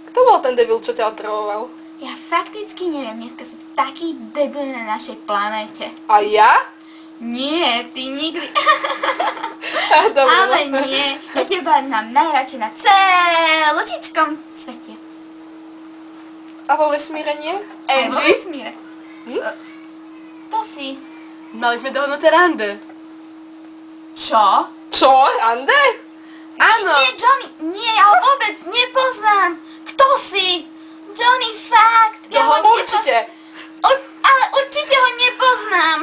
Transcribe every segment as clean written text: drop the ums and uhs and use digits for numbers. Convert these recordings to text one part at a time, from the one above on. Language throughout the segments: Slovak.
Kto bol ten debil, čo ťa otravoval? Ja fakticky neviem, dneska sú takí debili na našej planéte. A ja? Nie, ty nikdy. Dobre, Ale no. nie, ja teba mám najradšej na celočičkom svete. A vo vesmíre nie? Aj vo Angie? vesmíre. Hm? To si. Mali sme dohodnuté rande. Čo? Čo? Rande? Áno. Nie, Johnny, nie, ja ho vôbec nepoznám. Kto si? Johnny, fakt, ja ho Určite. ale určite ho nepoznám.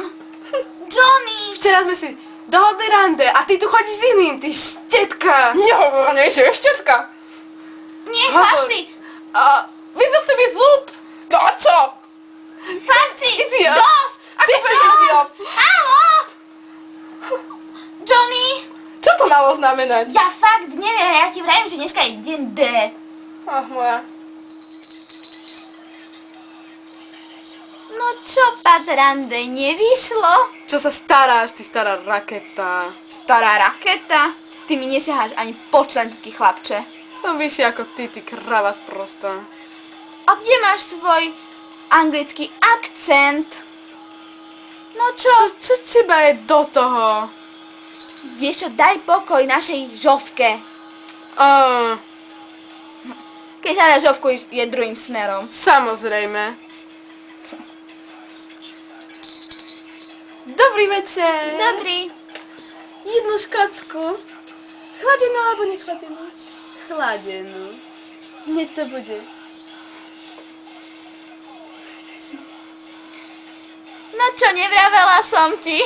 Johnny. Včera sme si dohodli rande a ty tu chodíš s iným, ty štetka. Nehovor, nie, že eštetka. Nie, Hovor. chlapci. Vybil si mi zub. No a čo? Chlapci, Idiot. dosť. Ty si idiot. Haló. Johnny. Čo to malo znamenať? Ja fakt neviem, ja ti vravím, že dneska je deň D. Ach, moja. No čo, Patrande, nevyšlo? Čo sa staráš, ty stará raketa? Stará raketa? Ty mi nesiaháš ani po členky, chlapče. Som vyšší ako ty krava sprostá. A kde máš svoj anglický akcent? No čo? Čo teba je do toho? Vieš čo, daj pokoj našej žovke. Keď hľadaš žovku, je druhým smerom. Samozrejme. Dobrý večer. Dobrý. Jednu škocku. Chladenú alebo nechladenú? Chladenú. Hneď to bude. No čo, nevravela som ti.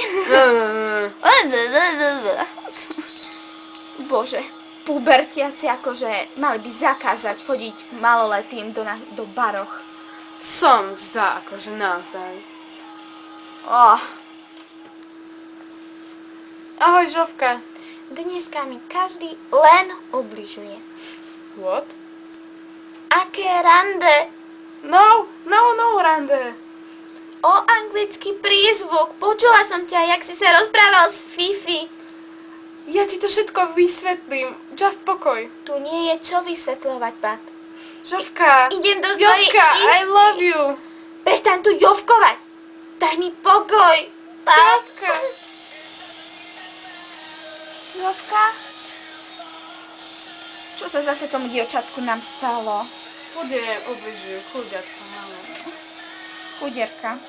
Bože, pubertiaci akože mali by zakázať chodiť maloletým do baroch. Som za, akože naozaj. Ahoj, Žovka. Dneska mi každý len ubližuje. What? Aké rande? No, rande. O anglický prízvuk. Počula som ťa, jak si sa rozprával s Fifi. Ja ti to všetko vysvetlím. Just pokoj. Tu nie je čo vysvetľovať, Pat. Žovka. Idem do svojej Jovka, I izby. love you. Prestaň tu jovkovať. Daj mi pokoj. Pat. Jovka. Jovka? Čo sa zase tomu dievčatku nám stalo? Bude obližujú, chudiatko malé. Chudierka.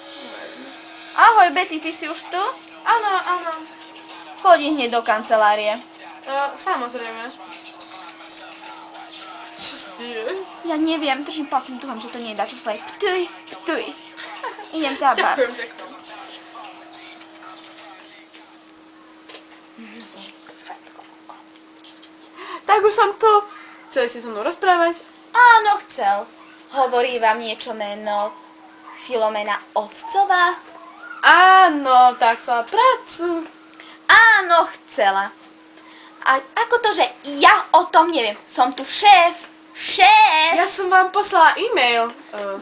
Ahoj, Betty, ty si už tu? Áno. Chodí hneď do kancelárie. Samozrejme. Čo sa deje? Ja neviem, držím palcem, dúfam, že to nie je dačo slej. Ptuj. Idem za bar. Ďakujem. Tak už som tu. Chceli si so mnou rozprávať? Áno, chcel. Hovorí vám niečo meno Filomena Ovcová? Áno, tak chcela prácu. Áno, chcela. A ako to, že ja o tom neviem? Som tu šéf. Šéf! Ja som vám poslala e-mail.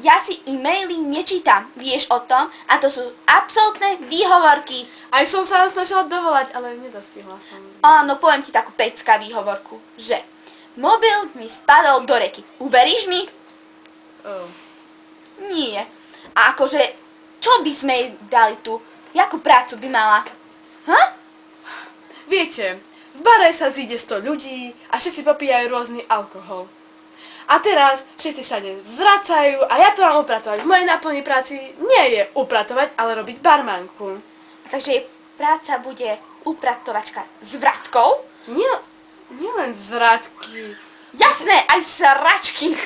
Ja si e-maily nečítam, vieš o tom? A to sú absolútne výhovorky. Aj som sa vás snažila dovolať, ale nedostihla som. Áno, poviem ti takú pecka výhovorku, že mobil mi spadol do reky. Uveríš mi? Nie. A akože, čo by sme jej dali tu? Jakú prácu by mala? Viete, v bare sa zíde 100 ľudí a všetci popíjajú rôzny alkohol. A teraz všetci sa zvracajú a ja to mám upratovať. V mojej náplni práci nie je upratovať, ale robiť barmanku. Takže jej práca bude upratovačka s vratkou? Nie len zvratky. Jasné, aj sračky.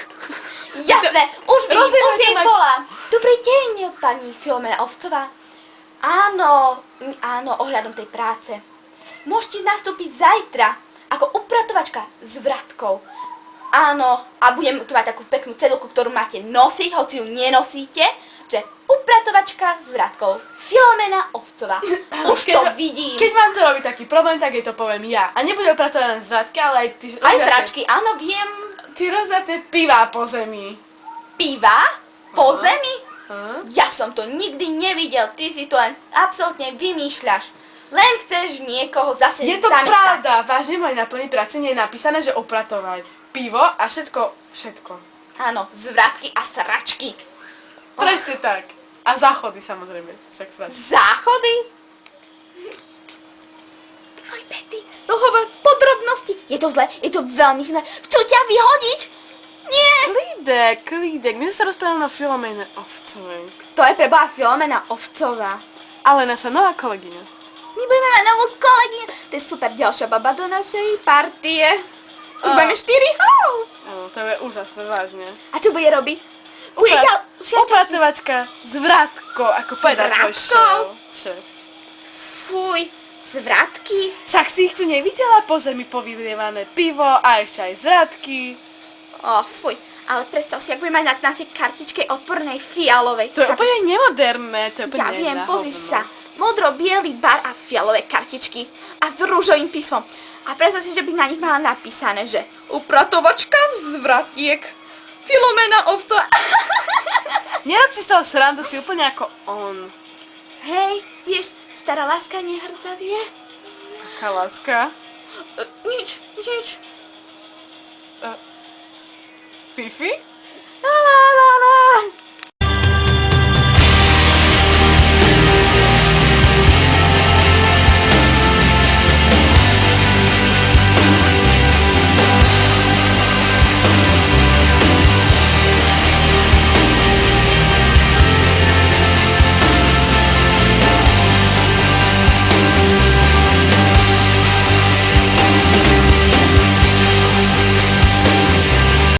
Jasné, už Rozdielujte jej ma- volám. Dobrý deň, pani Filomena Ovcová. Áno, ohľadom tej práce. Môžete nastúpiť zajtra ako upratovačka s vratkou. Áno, a budem tu mať takú peknú cedulku, ktorú máte nosiť, hoci ju nenosíte, že upratovačka s vratkou. Filomena Ovcová. Už to vidím. Keď vám to robí taký problém, tak jej to poviem ja. A nebudem upratovať len zvratky, ale aj ty Aj sračky, áno, viem. Ty rozdáte pivá po zemi. Piva? Po Aha. zemi? Hm? Ja som to nikdy nevidel, ty si to len absolútne vymýšľaš. Len chceš niekoho zase Je to zamestnať. pravda, vážne mojej náplni práci nie je napísané, že upratovať. Pivo a všetko. Áno, zvratky a sračky. Presne tak. A záchody samozrejme, však sa. Záchody? Oj, Betty, to hovor podrobnosti. Je to zle, je to veľmi zle. Chcú ťa vyhodiť? Nie. Klídek, my sme sa rozprávali o Filomene Ovcovej. To je preboha Filomena Ovcová. Ale naša nová kolegyňa. My budeme mať novú kolegyňu. To je super ďalšia baba do našej partie. Už budeme 4. Áno, to je úžasné, vážne. A čo bude robiť? Bude Upratovačka s vratkou, ako povedal tvoj vratkou? šéf. Fuj, zvratky. Však si ich tu nevidela po zemi povylievané pivo a ešte aj zvratky. Fuj, ale predstav si, ak bude mať na tej kartičke odpornej fialovej. To je úplne nemoderné, to je úplne Ja viem, na pozri hovno. sa. Modro-bielý bar a fialové kartičky. A s rúžovým písmom. A predstav si, že by na nich mala napísané, že upratovačka z vratiek. Filomena Ovcová. Nerobte sa o srandu, si úplne ako on. Hej, vieš, stará láska nehrdzavie. Aká láska. Nič. Fifi?